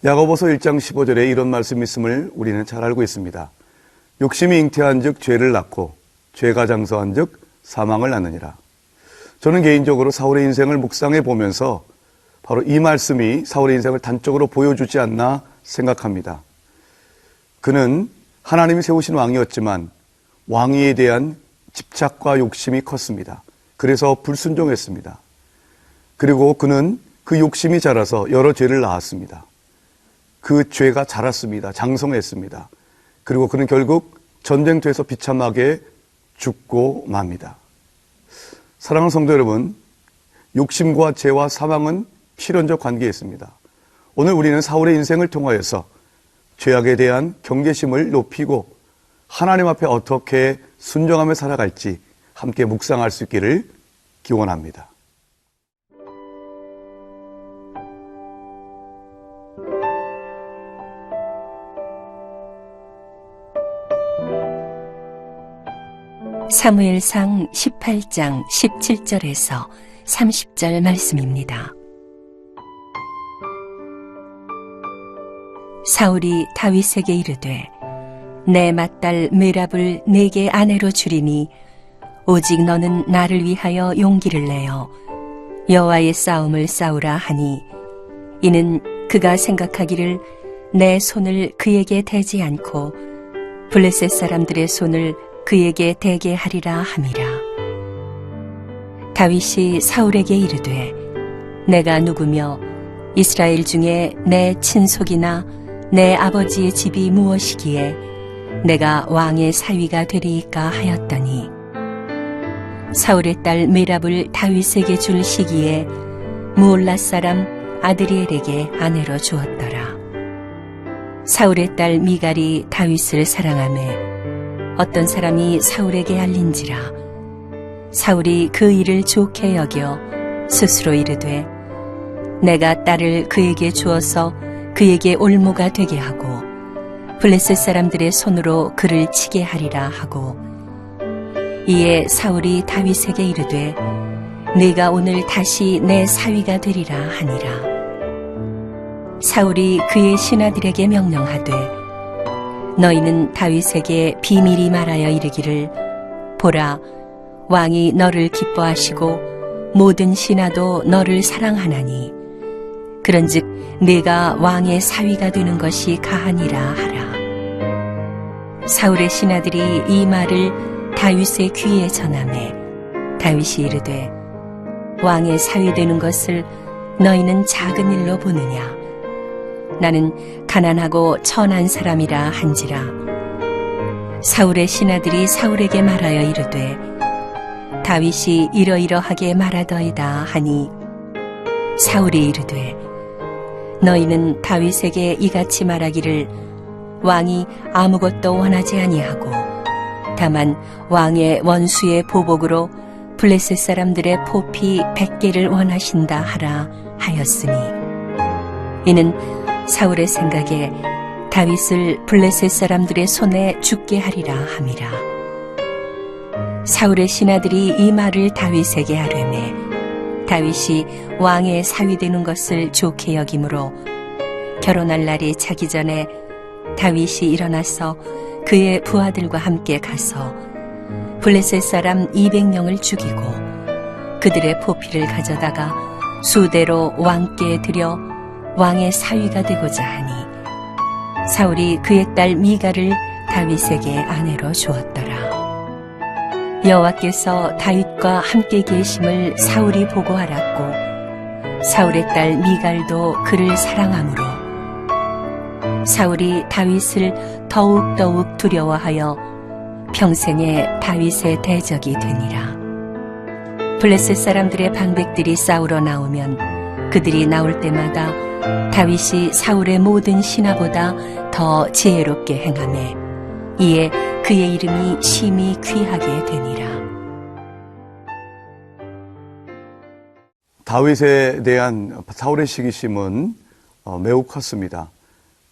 야고보서 1장 15절에 이런 말씀이 있음을 우리는 잘 알고 있습니다. 욕심이 잉태한 즉 죄를 낳고 죄가 장서한 즉 사망을 낳느니라. 저는 개인적으로 사울의 인생을 묵상해 보면서 바로 이 말씀이 사울의 인생을 단적으로 보여주지 않나 생각합니다. 그는 하나님이 세우신 왕이었지만 왕위에 대한 집착과 욕심이 컸습니다. 그래서 불순종했습니다. 그리고 그는 그 욕심이 자라서 여러 죄를 낳았습니다. 그 죄가 자랐습니다. 장성했습니다. 그리고 그는 결국 전쟁터에서 비참하게 죽고 맙니다. 사랑하는 성도 여러분, 욕심과 죄와 사망은 필연적 관계에 있습니다. 오늘 우리는 사울의 인생을 통하여서 죄악에 대한 경계심을 높이고 하나님 앞에 어떻게 순종하며 살아갈지 함께 묵상할 수 있기를 기원합니다. 사무엘상 18장 17절에서 30절 말씀입니다. 사울이 다윗에게 이르되 내 맏딸 메랍을 내게 아내로 주리니 오직 너는 나를 위하여 용기를 내어 여호와의 싸움을 싸우라 하니 이는 그가 생각하기를 내 손을 그에게 대지 않고 블레셋 사람들의 손을 그에게 대게 하리라 함이라. 다윗이 사울에게 이르되 내가 누구며 이스라엘 중에 내 친속이나 내 아버지의 집이 무엇이기에 내가 왕의 사위가 되리이까 하였더니 사울의 딸 메랍을 다윗에게 줄 시기에 무올랏 사람 아드리엘에게 아내로 주었더라. 사울의 딸 미갈이 다윗을 사랑하매 어떤 사람이 사울에게 알린지라 사울이 그 일을 좋게 여겨 스스로 이르되 내가 딸을 그에게 주어서 그에게 올무가 되게 하고 블레셋 사람들의 손으로 그를 치게 하리라 하고 이에 사울이 다윗에게 이르되 네가 오늘 다시 내 사위가 되리라 하니라. 사울이 그의 신하들에게 명령하되 너희는 다윗에게 비밀히 말하여 이르기를 보라 왕이 너를 기뻐하시고 모든 신하도 너를 사랑하나니 그런즉 네가 왕의 사위가 되는 것이 가하니라 하라. 사울의 신하들이 이 말을 다윗의 귀에 전하매 다윗이 이르되 왕의 사위 되는 것을 너희는 작은 일로 보느냐 나는 가난하고 천한 사람이라 한지라. 사울의 신하들이 사울에게 말하여 이르되 다윗이 이러이러하게 말하더이다 하니 사울이 이르되 너희는 다윗에게 이같이 말하기를 왕이 아무것도 원하지 아니하고 다만 왕의 원수의 보복으로 블레셋 사람들의 포피 100개를 원하신다 하라 하였으니 이는 사울의 생각에 다윗을 블레셋 사람들의 손에 죽게 하리라 함이라. 사울의 신하들이 이 말을 다윗에게 하려매 다윗이 왕의 사위 되는 것을 좋게 여김으로 결혼할 날이 차기 전에 다윗이 일어나서 그의 부하들과 함께 가서 블레셋 사람 200명을 죽이고 그들의 포피를 가져다가 수대로 왕께 드려 왕의 사위가 되고자 하니 사울이 그의 딸 미갈을 다윗에게 아내로 주었더라. 여호와께서 다윗과 함께 계심을 사울이 보고 알았고 사울의 딸 미갈도 그를 사랑하므로 사울이 다윗을 더욱더욱 두려워하여 평생에 다윗의 대적이 되니라. 블레셋 사람들의 방백들이 싸우러 나오면 그들이 나올 때마다 다윗이 사울의 모든 신하보다 더 지혜롭게 행하매 이에 그의 이름이 심히 귀하게 되니라. 다윗에 대한 사울의 시기심은 매우 컸습니다.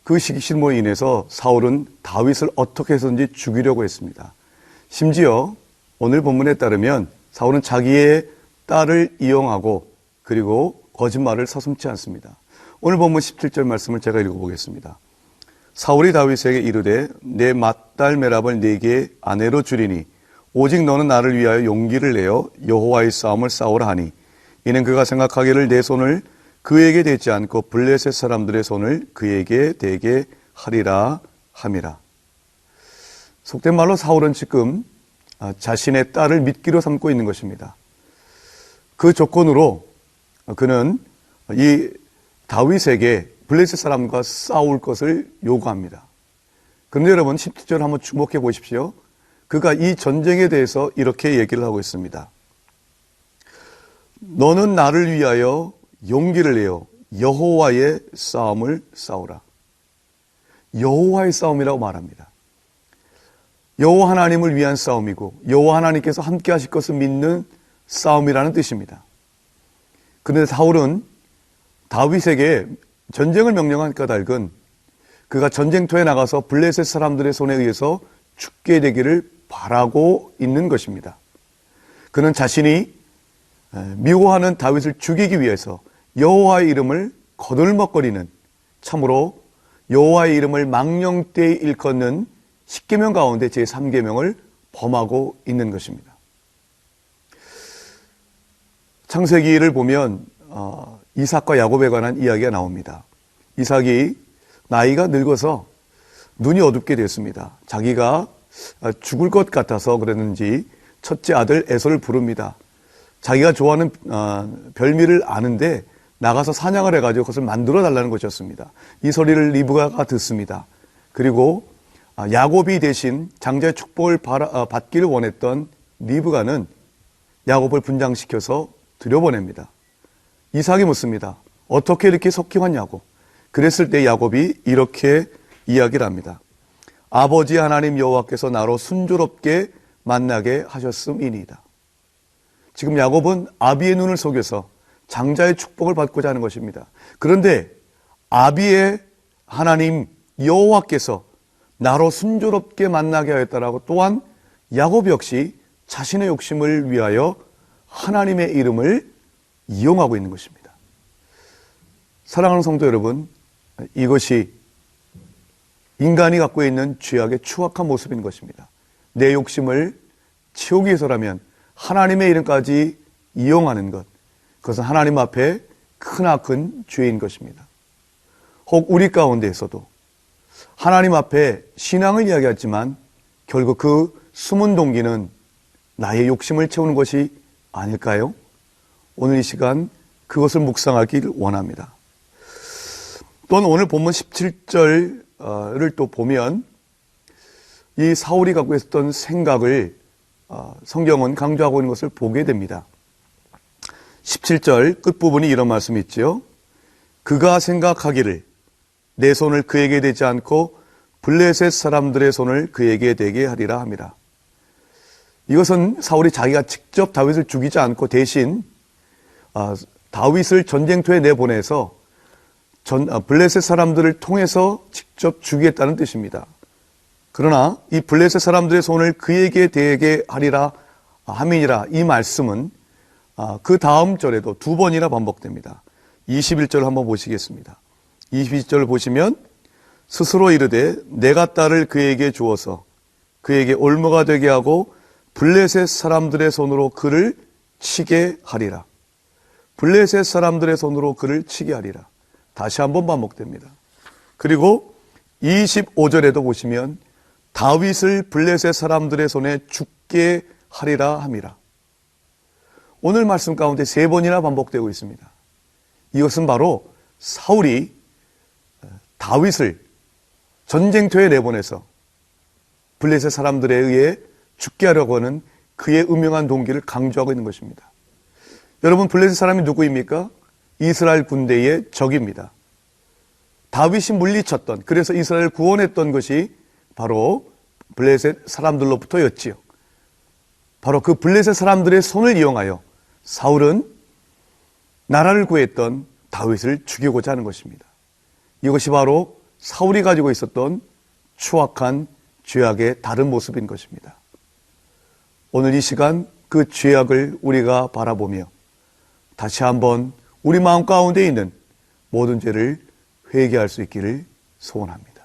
그 시기심으로 인해서 사울은 다윗을 어떻게 해서든지 죽이려고 했습니다. 심지어 오늘 본문에 따르면 사울은 자기의 딸을 이용하고 그리고 거짓말을 서슴지 않습니다. 오늘 본문 17절 말씀을 제가 읽어보겠습니다. 사울이 다윗에게 이르되 내 맏딸 메랍을 네게 아내로 주리니 오직 너는 나를 위하여 용기를 내어 여호와의 싸움을 싸우라 하니 이는 그가 생각하기를 내 손을 그에게 대지 않고 블레셋 사람들의 손을 그에게 대게 하리라 함이라. 속된 말로 사울은 지금 자신의 딸을 미끼로 삼고 있는 것입니다. 그 조건으로 그는 이 다윗에게 블레셋 사람과 싸울 것을 요구합니다. 그런데 여러분 17절 한번 주목해 보십시오. 그가 이 전쟁에 대해서 이렇게 얘기를 하고 있습니다. 너는 나를 위하여 용기를 내어 여호와의 싸움을 싸우라. 여호와의 싸움이라고 말합니다. 여호와 하나님을 위한 싸움이고 여호와 하나님께서 함께 하실 것을 믿는 싸움이라는 뜻입니다. 그런데 사울은 다윗에게 전쟁을 명령한 까닭은 그가 전쟁터에 나가서 블레셋 사람들의 손에 의해서 죽게 되기를 바라고 있는 것입니다. 그는 자신이 미워하는 다윗을 죽이기 위해서 여호와의 이름을 거들먹거리는, 참으로 여호와의 이름을 망령되이 일컫는 10계명 가운데 제3계명을 범하고 있는 것입니다. 창세기를 보면 이삭과 야곱에 관한 이야기가 나옵니다. 이삭이 나이가 늙어서 눈이 어둡게 됐습니다. 자기가 죽을 것 같아서 그랬는지 첫째 아들 에서를 부릅니다. 자기가 좋아하는 별미를 아는데 나가서 사냥을 해가지고 그것을 만들어 달라는 것이었습니다. 이 소리를 리브가가 듣습니다. 그리고 야곱이 대신 장자의 축복을 받기를 원했던 리브가는 야곱을 분장시켜서 들여보냅니다. 이삭이 묻습니다. 어떻게 이렇게 속히 왔냐고. 그랬을 때 야곱이 이렇게 이야기를 합니다. 아버지 하나님 여호와께서 나로 순조롭게 만나게 하셨음이니이다. 지금 야곱은 아비의 눈을 속여서 장자의 축복을 받고자 하는 것입니다. 그런데 아비의 하나님 여호와께서 나로 순조롭게 만나게 하였다라고 또한 야곱 역시 자신의 욕심을 위하여 하나님의 이름을 이용하고 있는 것입니다. 사랑하는 성도 여러분, 이것이 인간이 갖고 있는 죄악의 추악한 모습인 것입니다. 내 욕심을 채우기 위해서라면 하나님의 이름까지 이용하는 것, 그것은 하나님 앞에 크나큰 죄인 것입니다. 혹 우리 가운데에서도 하나님 앞에 신앙을 이야기하지만 결국 그 숨은 동기는 나의 욕심을 채우는 것이 아닐까요? 오늘 이 시간 그것을 묵상하기를 원합니다. 또는 오늘 본문 17절을 또 보면 이 사울이 갖고 있었던 생각을 성경은 강조하고 있는 것을 보게 됩니다. 17절 끝부분이 이런 말씀이 있죠. 그가 생각하기를 내 손을 그에게 대지 않고 블레셋 사람들의 손을 그에게 대게 하리라 함이라. 이것은 사울이 자기가 직접 다윗을 죽이지 않고 대신 다윗을 전쟁터에 내보내서 블레셋 사람들을 통해서 직접 죽이겠다는 뜻입니다. 그러나 이 블레셋 사람들의 손을 그에게 대게 하리라 함이니라, 이 말씀은 그 다음 절에도 두 번이나 반복됩니다. 21절 한번 보시겠습니다. 22절을 보시면 스스로 이르되 내가 딸을 그에게 주어서 그에게 올무가 되게 하고 블레셋 사람들의 손으로 그를 치게 하리라. 블레셋 사람들의 손으로 그를 치게 하리라. 다시 한번 반복됩니다. 그리고 25절에도 보시면 다윗을 블레셋 사람들의 손에 죽게 하리라 함이라. 오늘 말씀 가운데 세 번이나 반복되고 있습니다. 이것은 바로 사울이 다윗을 전쟁터에 내보내서 블레셋 사람들에 의해 죽게 하려고 하는 그의 음흉한 동기를 강조하고 있는 것입니다. 여러분, 블레셋 사람이 누구입니까? 이스라엘 군대의 적입니다. 다윗이 물리쳤던, 그래서 이스라엘을 구원했던 것이 바로 블레셋 사람들로부터였지요. 바로 그 블레셋 사람들의 손을 이용하여 사울은 나라를 구했던 다윗을 죽이고자 하는 것입니다. 이것이 바로 사울이 가지고 있었던 추악한 죄악의 다른 모습인 것입니다. 오늘 이 시간 그 죄악을 우리가 바라보며 다시 한번 우리 마음 가운데 있는 모든 죄를 회개할 수 있기를 소원합니다.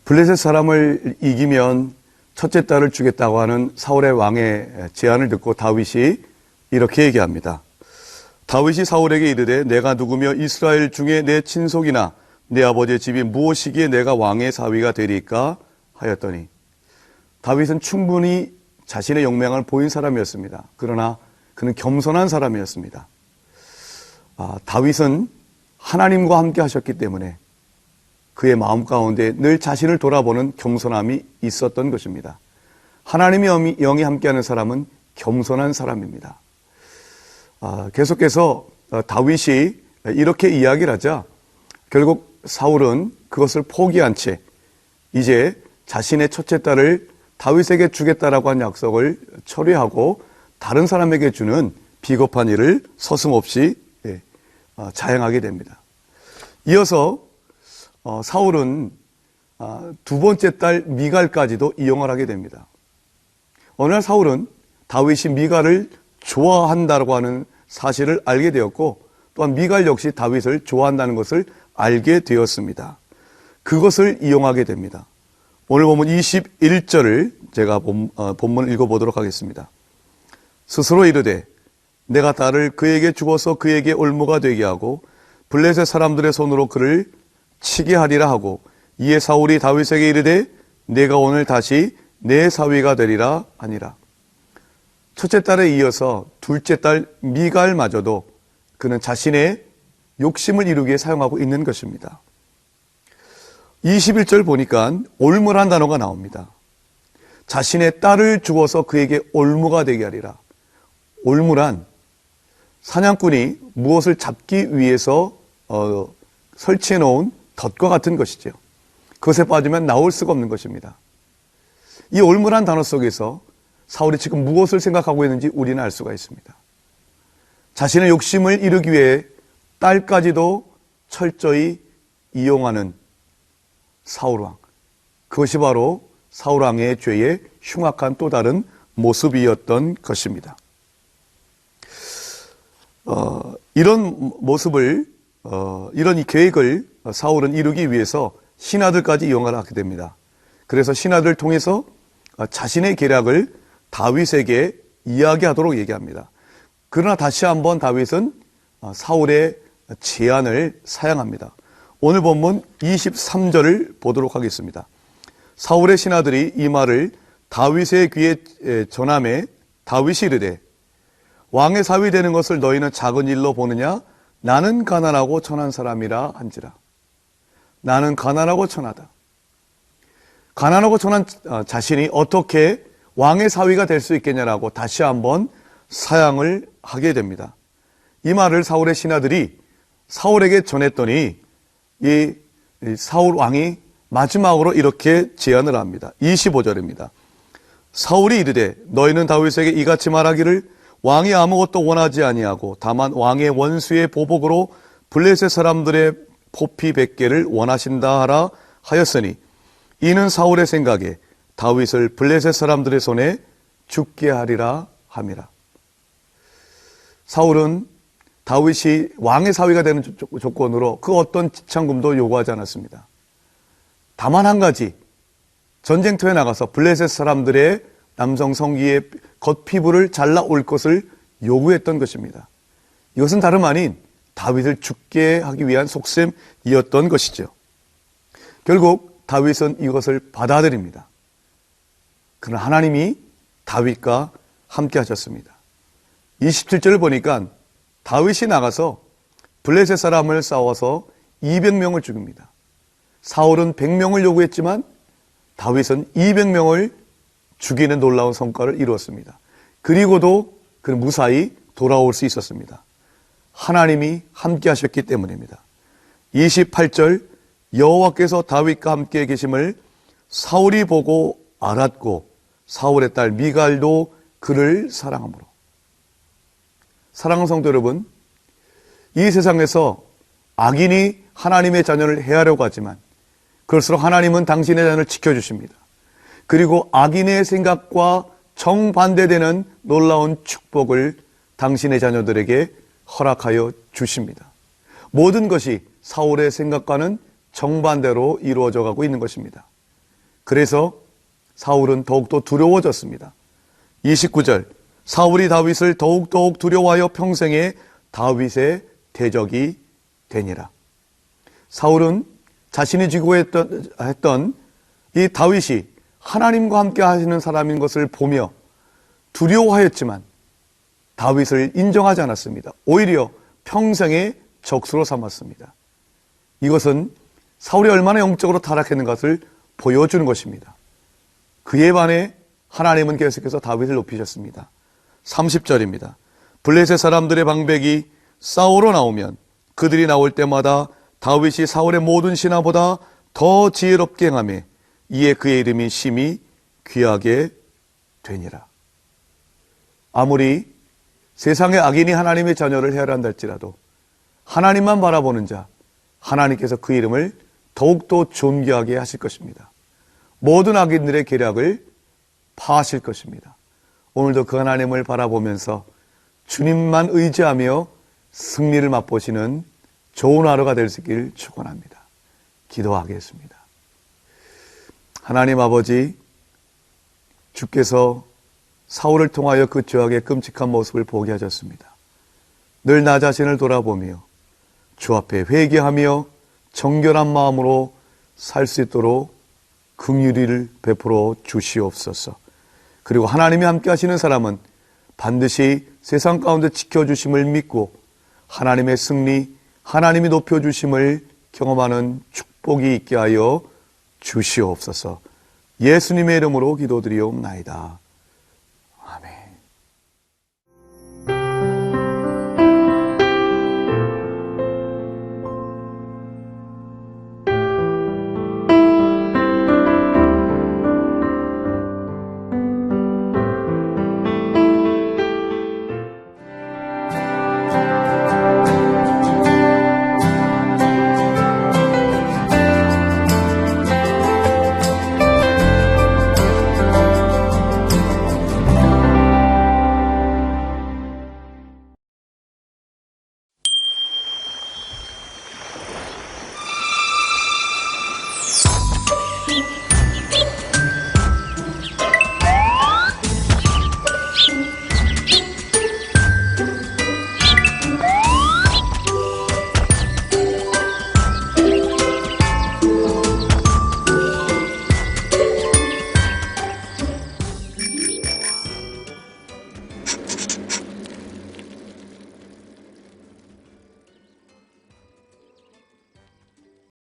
블레셋 사람을 이기면 첫째 딸을 주겠다고 하는 사울의 왕의 제안을 듣고 다윗이 이렇게 얘기합니다. 다윗이 사울에게 이르되 내가 누구며 이스라엘 중에 내 친속이나 내 아버지의 집이 무엇이기에 내가 왕의 사위가 되리까 하였더니, 다윗은 충분히 자신의 용맹을 보인 사람이었습니다. 그러나 그는 겸손한 사람이었습니다. 다윗은 하나님과 함께 하셨기 때문에 그의 마음 가운데 늘 자신을 돌아보는 겸손함이 있었던 것입니다. 하나님의 영이 함께하는 사람은 겸손한 사람입니다. 계속해서 다윗이 이렇게 이야기를 하자 결국 사울은 그것을 포기한 채 이제 자신의 첫째 딸을 다윗에게 주겠다라고 한 약속을 철회하고 다른 사람에게 주는 비겁한 일을 서슴없이 자행하게 됩니다. 이어서 사울은 두 번째 딸 미갈까지도 이용을 하게 됩니다. 어느 날 사울은 다윗이 미갈을 좋아한다고 하는 사실을 알게 되었고, 또한 미갈 역시 다윗을 좋아한다는 것을 알게 되었습니다. 그것을 이용하게 됩니다. 오늘 보면 21절을 제가 본문을 읽어보도록 하겠습니다. 스스로 이르되 내가 딸을 그에게 주어서 그에게 올무가 되게 하고 블레셋 사람들의 손으로 그를 치게 하리라 하고, 이에 사울이 다윗에게 이르되 내가 오늘 다시 내 사위가 되리라 하니라. 첫째 딸에 이어서 둘째 딸 미갈마저도 그는 자신의 욕심을 이루기에 사용하고 있는 것입니다. 21절 보니까 올무란 단어가 나옵니다. 자신의 딸을 주어서 그에게 올무가 되게 하리라. 올무란 사냥꾼이 무엇을 잡기 위해서 설치해 놓은 덫과 같은 것이죠. 그것에 빠지면 나올 수가 없는 것입니다. 이 올무란 단어 속에서 사울이 지금 무엇을 생각하고 있는지 우리는 알 수가 있습니다. 자신의 욕심을 이루기 위해 딸까지도 철저히 이용하는 사울왕. 그것이 바로 사울왕의 죄의 흉악한 또 다른 모습이었던 것입니다. 이런 모습을, 이런 이 계획을 사울은 이루기 위해서 신하들까지 이용을 하게 됩니다. 그래서 신하들을 통해서 자신의 계략을 다윗에게 이야기하도록 얘기합니다. 그러나 다시 한번 다윗은 사울의 제안을 사양합니다. 오늘 본문 23절을 보도록 하겠습니다. 사울의 신하들이 이 말을 다윗의 귀에 전함에 다윗이 이르되 왕의 사위 되는 것을 너희는 작은 일로 보느냐? 나는 가난하고 천한 사람이라 한지라. 나는 가난하고 천하다. 가난하고 천한 자신이 어떻게 왕의 사위가 될 수 있겠냐라고 다시 한번 사양을 하게 됩니다. 이 말을 사울의 신하들이 사울에게 전했더니 이 사울 왕이 마지막으로 이렇게 제안을 합니다. 25절입니다. 사울이 이르되 너희는 다윗에게 이같이 말하기를 왕이 아무것도 원하지 아니하고 다만 왕의 원수의 보복으로 블레셋 사람들의 포피 100개를 원하신다 하라 하였으니, 이는 사울의 생각에 다윗을 블레셋 사람들의 손에 죽게 하리라 함이라. 사울은 다윗이 왕의 사위가 되는 조건으로 그 어떤 지참금도 요구하지 않았습니다. 다만 한 가지, 전쟁터에 나가서 블레셋 사람들의 남성 성기의 겉피부를 잘라올 것을 요구했던 것입니다. 이것은 다름 아닌 다윗을 죽게 하기 위한 속셈이었던 것이죠. 결국 다윗은 이것을 받아들입니다. 그러나 하나님이 다윗과 함께 하셨습니다. 27절을 보니까 다윗이 나가서 블레셋 사람을 싸워서 200명을 죽입니다. 사울은 100명을 요구했지만 다윗은 200명을 죽이는 놀라운 성과를 이루었습니다. 그리고도 그는 무사히 돌아올 수 있었습니다. 하나님이 함께 하셨기 때문입니다. 28절, 여호와께서 다윗과 함께 계심을 사울이 보고 알았고 사울의 딸 미갈도 그를 사랑하므로. 사랑하는 성도 여러분, 이 세상에서 악인이 하나님의 자녀를 해하려고 하지만 그럴수록 하나님은 당신의 자녀를 지켜주십니다. 그리고 악인의 생각과 정반대되는 놀라운 축복을 당신의 자녀들에게 허락하여 주십니다. 모든 것이 사울의 생각과는 정반대로 이루어져 가고 있는 것입니다. 그래서 사울은 더욱더 두려워졌습니다. 29절, 사울이 다윗을 더욱더욱 두려워하여 평생에 다윗의 대적이 되니라. 사울은 자신이 지고 했던 이 다윗이 하나님과 함께 하시는 사람인 것을 보며 두려워하였지만 다윗을 인정하지 않았습니다. 오히려 평생의 적수로 삼았습니다. 이것은 사울이 얼마나 영적으로 타락했는 것을 보여주는 것입니다. 그에 반해 하나님은 계속해서 다윗을 높이셨습니다. 30절입니다. 블레셋 사람들의 방백이 싸우러 나오면 그들이 나올 때마다 다윗이 사울의 모든 신하보다 더 지혜롭게 행하며 이에 그의 이름이 심히 귀하게 되니라. 아무리 세상의 악인이 하나님의 자녀를 해한다 할지라도 하나님만 바라보는 자, 하나님께서 그 이름을 더욱더 존귀하게 하실 것입니다. 모든 악인들의 계략을 파하실 것입니다. 오늘도 그 하나님을 바라보면서 주님만 의지하며 승리를 맛보시는 좋은 하루가 될 수 있기를 축원합니다. 기도하겠습니다. 하나님 아버지, 주께서 사울을 통하여 그 죄악의 끔찍한 모습을 보게 하셨습니다. 늘 나 자신을 돌아보며 주 앞에 회개하며 정결한 마음으로 살 수 있도록 긍휼을 베풀어 주시옵소서. 그리고 하나님이 함께 하시는 사람은 반드시 세상 가운데 지켜주심을 믿고 하나님의 승리, 하나님이 높여주심을 경험하는 축복이 있게 하여 주시옵소서. 예수님의 이름으로 기도드리옵나이다.